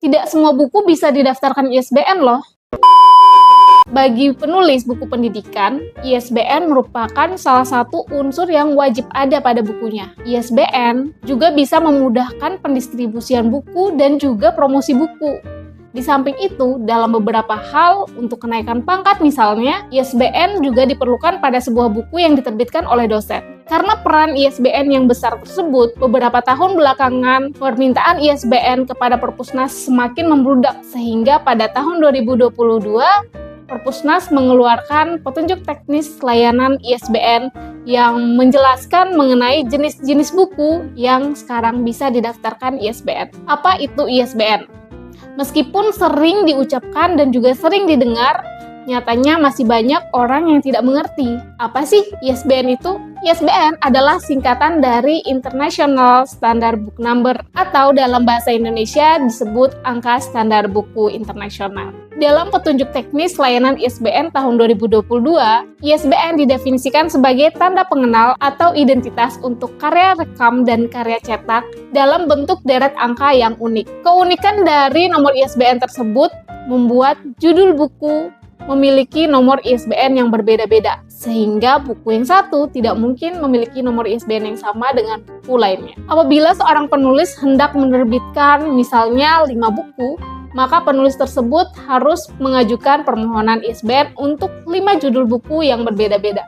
Tidak semua buku bisa didaftarkan ISBN loh. Bagi penulis buku pendidikan, ISBN merupakan salah satu unsur yang wajib ada pada bukunya. ISBN juga bisa memudahkan pendistribusian buku dan juga promosi buku. Di samping itu, dalam beberapa hal, untuk kenaikan pangkat misalnya, ISBN juga diperlukan pada sebuah buku yang diterbitkan oleh dosen. Karena peran ISBN yang besar tersebut, beberapa tahun belakangan permintaan ISBN kepada Perpusnas semakin membludak, sehingga pada tahun 2022, Perpusnas mengeluarkan petunjuk teknis layanan ISBN yang menjelaskan mengenai jenis-jenis buku yang sekarang bisa didaftarkan ISBN. Apa itu ISBN? Meskipun sering diucapkan dan juga sering didengar, nyatanya masih banyak orang yang tidak mengerti. Apa sih ISBN itu? ISBN adalah singkatan dari International Standard Book Number, atau dalam bahasa Indonesia disebut Angka Standar Buku Internasional. Dalam petunjuk teknis layanan ISBN tahun 2022, ISBN didefinisikan sebagai tanda pengenal atau identitas untuk karya rekam dan karya cetak dalam bentuk deret angka yang unik. Keunikan dari nomor ISBN tersebut membuat judul buku memiliki nomor ISBN yang berbeda-beda, sehingga buku yang satu tidak mungkin memiliki nomor ISBN yang sama dengan buku lainnya. Apabila seorang penulis hendak menerbitkan misalnya 5 buku, maka penulis tersebut harus mengajukan permohonan ISBN untuk 5 judul buku yang berbeda-beda.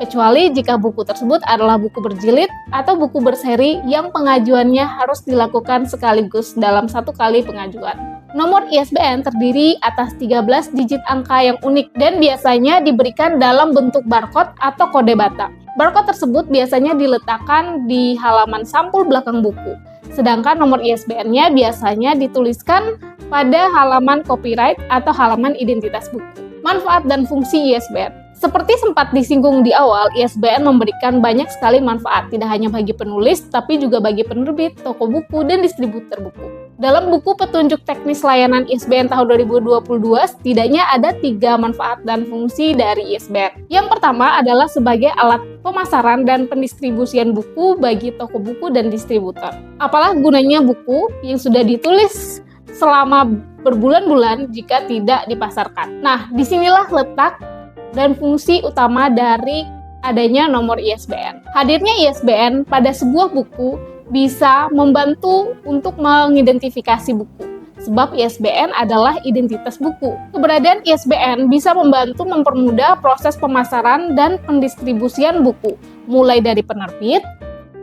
Kecuali jika buku tersebut adalah buku berjilid atau buku berseri yang pengajuannya harus dilakukan sekaligus dalam satu kali pengajuan. Nomor ISBN terdiri atas 13 digit angka yang unik dan biasanya diberikan dalam bentuk barcode atau kode bata. Barcode tersebut biasanya diletakkan di halaman sampul belakang buku, sedangkan nomor ISBN-nya biasanya dituliskan pada halaman copyright atau halaman identitas buku. Manfaat dan fungsi ISBN. Seperti sempat disinggung di awal, ISBN memberikan banyak sekali manfaat, tidak hanya bagi penulis, tapi juga bagi penerbit, toko buku, dan distributor buku. Dalam buku petunjuk teknis layanan ISBN tahun 2022, setidaknya ada 3 manfaat dan fungsi dari ISBN. Yang pertama adalah sebagai alat pemasaran dan pendistribusian buku bagi toko buku dan distributor. Apalah gunanya buku yang sudah ditulis selama berbulan-bulan jika tidak dipasarkan? Nah, disinilah letak dan fungsi utama dari adanya nomor ISBN. Hadirnya ISBN pada sebuah buku bisa membantu untuk mengidentifikasi buku, sebab ISBN adalah identitas buku. Keberadaan ISBN bisa membantu mempermudah proses pemasaran dan pendistribusian buku, mulai dari penerbit,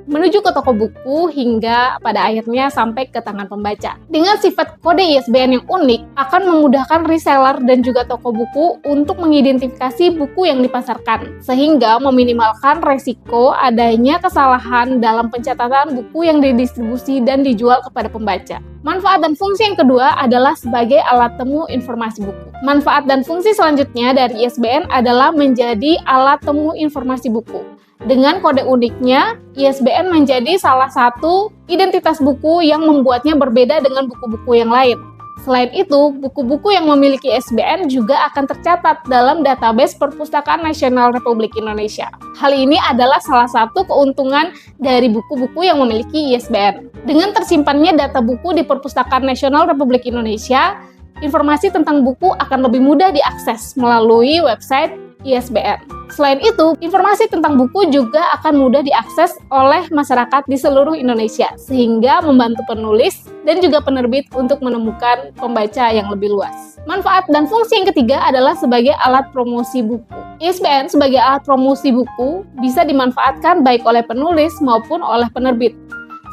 menuju ke toko buku hingga pada akhirnya sampai ke tangan pembaca. Dengan sifat kode ISBN yang unik, akan memudahkan reseller dan juga toko buku untuk mengidentifikasi buku yang dipasarkan, sehingga meminimalkan resiko adanya kesalahan dalam pencatatan buku yang didistribusi dan dijual kepada pembaca. Manfaat dan fungsi yang kedua adalah sebagai alat temu informasi buku. Manfaat dan fungsi selanjutnya dari ISBN adalah menjadi alat temu informasi buku. Dengan kode uniknya, ISBN menjadi salah satu identitas buku yang membuatnya berbeda dengan buku-buku yang lain. Selain itu, buku-buku yang memiliki ISBN juga akan tercatat dalam database Perpustakaan Nasional Republik Indonesia. Hal ini adalah salah satu keuntungan dari buku-buku yang memiliki ISBN. Dengan tersimpannya data buku di Perpustakaan Nasional Republik Indonesia, informasi tentang buku akan lebih mudah diakses melalui website ISBN. Selain itu, informasi tentang buku juga akan mudah diakses oleh masyarakat di seluruh Indonesia, sehingga membantu penulis dan juga penerbit untuk menemukan pembaca yang lebih luas. Manfaat dan fungsi yang ketiga adalah sebagai alat promosi buku. ISBN sebagai alat promosi buku bisa dimanfaatkan baik oleh penulis maupun oleh penerbit.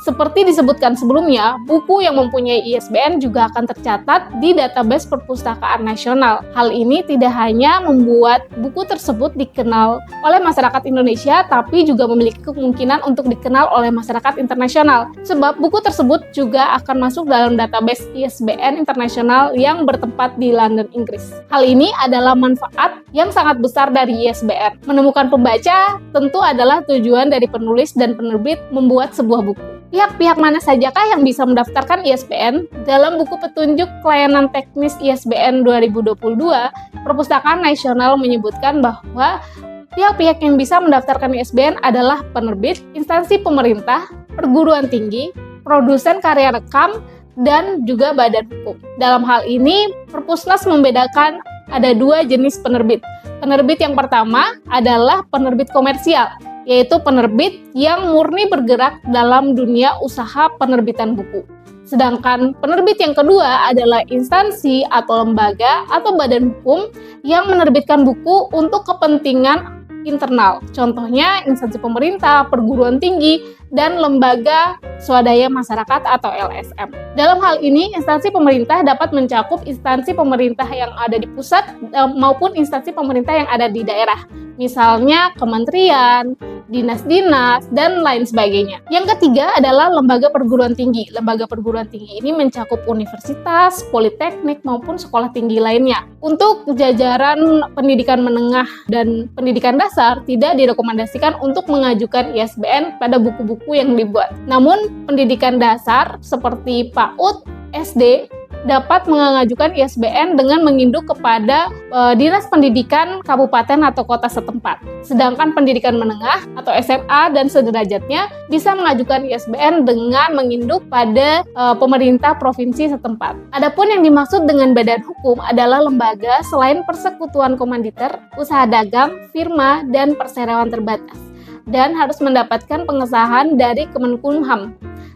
Seperti disebutkan sebelumnya, buku yang mempunyai ISBN juga akan tercatat di database Perpustakaan Nasional. Hal ini tidak hanya membuat buku tersebut dikenal oleh masyarakat Indonesia, tapi juga memiliki kemungkinan untuk dikenal oleh masyarakat internasional. Sebab buku tersebut juga akan masuk dalam database ISBN internasional yang bertempat di London, Inggris. Hal ini adalah manfaat yang sangat besar dari ISBN. Menemukan pembaca tentu adalah tujuan dari penulis dan penerbit membuat sebuah buku. Pihak-pihak mana sajakah yang bisa mendaftarkan ISBN? Dalam buku petunjuk layanan teknis ISBN 2022, Perpustakaan Nasional menyebutkan bahwa pihak-pihak yang bisa mendaftarkan ISBN adalah penerbit, instansi pemerintah, perguruan tinggi, produsen karya rekam, dan juga badan hukum. Dalam hal ini, Perpusnas membedakan ada 2 jenis penerbit. Penerbit yang pertama adalah penerbit komersial, yaitu penerbit yang murni bergerak dalam dunia usaha penerbitan buku. Sedangkan penerbit yang kedua adalah instansi atau lembaga atau badan hukum yang menerbitkan buku untuk kepentingan internal. Contohnya instansi pemerintah, perguruan tinggi, dan lembaga swadaya masyarakat atau LSM. Dalam hal ini, instansi pemerintah dapat mencakup instansi pemerintah yang ada di pusat maupun instansi pemerintah yang ada di daerah. Misalnya kementerian, dinas-dinas, dan lain sebagainya. Yang ketiga adalah lembaga perguruan tinggi. Lembaga perguruan tinggi ini mencakup universitas, politeknik, maupun sekolah tinggi lainnya. Untuk jajaran pendidikan menengah dan pendidikan dasar tidak direkomendasikan untuk mengajukan ISBN pada buku-buku yang dibuat. Namun, pendidikan dasar seperti PAUD, SD, dapat mengajukan ISBN dengan menginduk kepada Dinas Pendidikan Kabupaten atau Kota setempat. Sedangkan pendidikan menengah atau SMA dan sederajatnya bisa mengajukan ISBN dengan menginduk pada pemerintah provinsi setempat. Adapun yang dimaksud dengan badan hukum adalah lembaga selain persekutuan komanditer, usaha dagang, firma, dan perseroan terbatas, dan harus mendapatkan pengesahan dari Kemenkumham.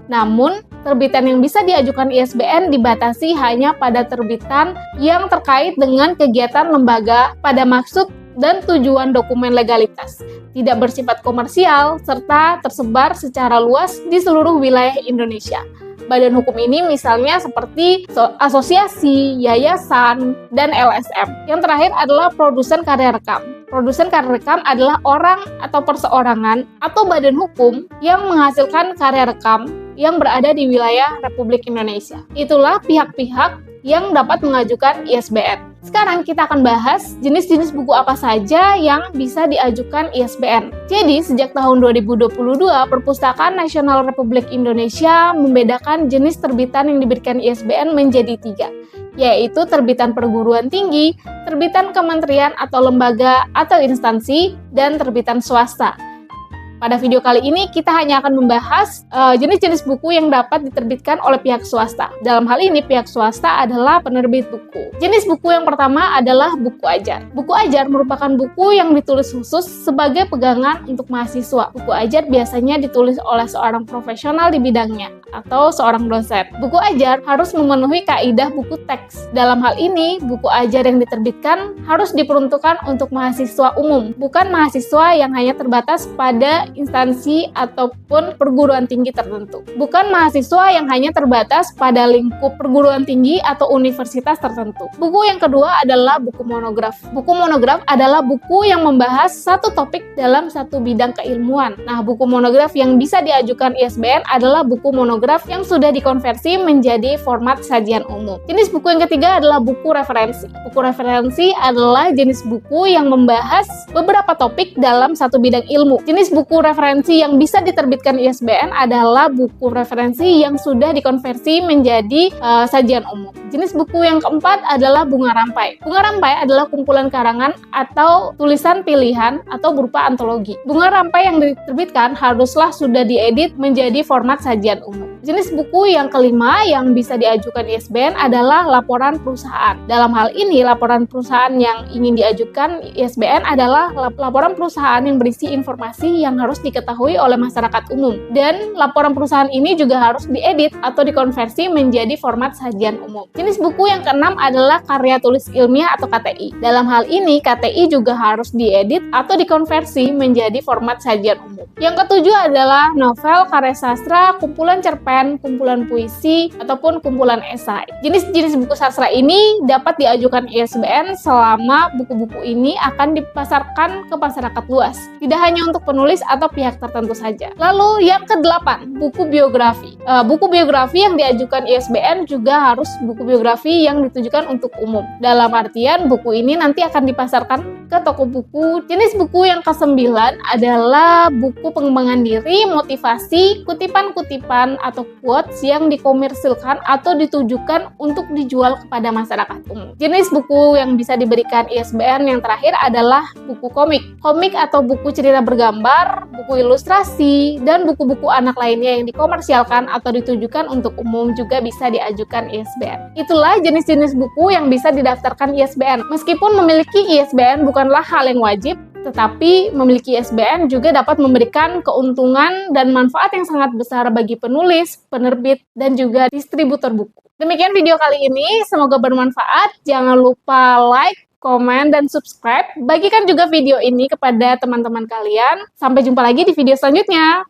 Namun, terbitan yang bisa diajukan ISBN dibatasi hanya pada terbitan yang terkait dengan kegiatan lembaga pada maksud dan tujuan dokumen legalitas, tidak bersifat komersial, serta tersebar secara luas di seluruh wilayah Indonesia. Badan hukum ini misalnya seperti asosiasi, yayasan, dan LSM. Yang terakhir adalah produsen karya rekam. Produsen karya rekam adalah orang atau perseorangan atau badan hukum yang menghasilkan karya rekam yang berada di wilayah Republik Indonesia. Itulah pihak-pihak yang dapat mengajukan ISBN. Sekarang kita akan bahas jenis-jenis buku apa saja yang bisa diajukan ISBN. Jadi, sejak tahun 2022, Perpustakaan Nasional Republik Indonesia membedakan jenis terbitan yang diberikan ISBN menjadi 3, yaitu terbitan perguruan tinggi, terbitan kementerian atau lembaga atau instansi, dan terbitan swasta. Pada video kali ini, kita hanya akan membahas jenis-jenis buku yang dapat diterbitkan oleh pihak swasta. Dalam hal ini, pihak swasta adalah penerbit buku. Jenis buku yang pertama adalah buku ajar. Buku ajar merupakan buku yang ditulis khusus sebagai pegangan untuk mahasiswa. Buku ajar biasanya ditulis oleh seorang profesional di bidangnya atau seorang dosen. Buku ajar harus memenuhi kaidah buku teks. Dalam hal ini, buku ajar yang diterbitkan harus diperuntukkan untuk mahasiswa umum, bukan mahasiswa yang hanya terbatas pada instansi ataupun perguruan tinggi tertentu. Bukan mahasiswa yang hanya terbatas pada lingkup perguruan tinggi atau universitas tertentu. Buku yang kedua adalah buku monograf. Buku monograf adalah buku yang membahas satu topik dalam satu bidang keilmuan. Nah, buku monograf yang bisa diajukan ISBN adalah buku monograf yang sudah dikonversi menjadi format sajian umum. Jenis buku yang ketiga adalah buku referensi. Buku referensi adalah jenis buku yang membahas beberapa topik dalam satu bidang ilmu. Jenis buku referensi yang bisa diterbitkan ISBN adalah buku referensi yang sudah dikonversi menjadi sajian umum. Jenis buku yang keempat adalah bunga rampai. Bunga rampai adalah kumpulan karangan atau tulisan pilihan atau berupa antologi. Bunga rampai yang diterbitkan haruslah sudah diedit menjadi format sajian umum. Jenis buku yang kelima yang bisa diajukan ISBN adalah laporan perusahaan. Dalam hal ini, laporan perusahaan yang ingin diajukan ISBN adalah laporan perusahaan yang berisi informasi yang harus diketahui oleh masyarakat umum. Dan laporan perusahaan ini juga harus diedit atau dikonversi menjadi format sajian umum. Jenis buku yang keenam adalah karya tulis ilmiah atau KTI. Dalam hal ini, KTI juga harus diedit atau dikonversi menjadi format sajian umum. Yang ketujuh adalah novel, karya sastra, kumpulan cerpen, kumpulan puisi, ataupun kumpulan esai. Jenis-jenis buku sastra ini dapat diajukan ISBN selama buku-buku ini akan dipasarkan ke masyarakat luas, tidak hanya untuk penulis atau pihak tertentu saja. Lalu yang kedelapan, buku biografi. Buku biografi yang diajukan ISBN juga harus buku biografi yang ditujukan untuk umum. Dalam artian, buku ini nanti akan dipasarkan ke toko buku. Jenis buku yang kesembilan adalah buku pengembangan diri, motivasi, kutipan-kutipan atau bentuk quotes yang dikomersilkan atau ditujukan untuk dijual kepada masyarakat umum. Jenis buku yang bisa diberikan ISBN yang terakhir adalah buku komik. Komik atau buku cerita bergambar, buku ilustrasi, dan buku-buku anak lainnya yang dikomersialkan atau ditujukan untuk umum juga bisa diajukan ISBN. Itulah jenis-jenis buku yang bisa didaftarkan ISBN. Meskipun memiliki ISBN bukanlah hal yang wajib, tetapi memiliki ISBN juga dapat memberikan keuntungan dan manfaat yang sangat besar bagi penulis, penerbit, dan juga distributor buku. Demikian video kali ini, semoga bermanfaat. Jangan lupa like, komen, dan subscribe. Bagikan juga video ini kepada teman-teman kalian. Sampai jumpa lagi di video selanjutnya.